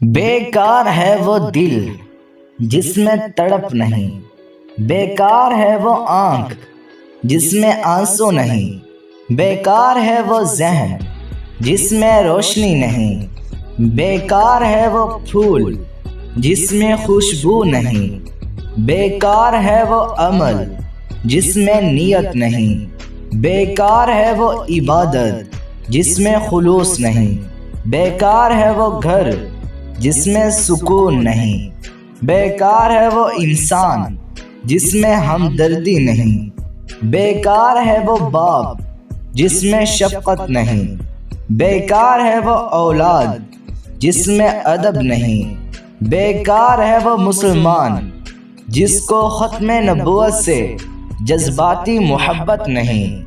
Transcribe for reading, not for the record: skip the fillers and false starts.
बेकार है वो दिल जिसमें तड़प नहीं, बेकार है वो आँख जिसमें आंसू नहीं, बेकार है वो ज़हन जिसमें रोशनी नहीं, बेकार है वो फूल जिसमें खुशबू नहीं, बेकार है वो अमल जिसमें नियत नहीं, बेकार है वो इबादत जिसमें खुलूस नहीं, बेकार है वो घर जिसमें सुकून नहीं, बेकार है वो इंसान जिसमें हमदर्दी नहीं, बेकार है वो बाप जिसमें शफकत नहीं, बेकार है वो औलाद जिसमें अदब नहीं, बेकार है वो मुसलमान जिसको ख़त्म नबुव्वत से जज्बाती मोहब्बत नहीं।